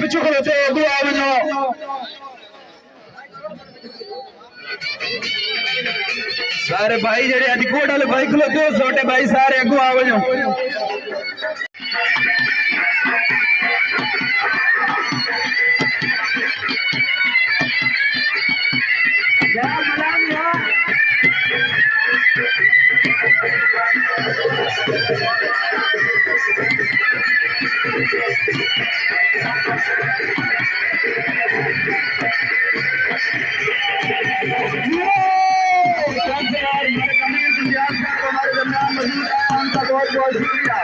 पिछू खलोते अगू आ वञो सारे भाई जेडे अज कोट वाले भाई खलोते हो छोटे भाई सारे अगू आ वञो बहुत बहुत शुक्रिया।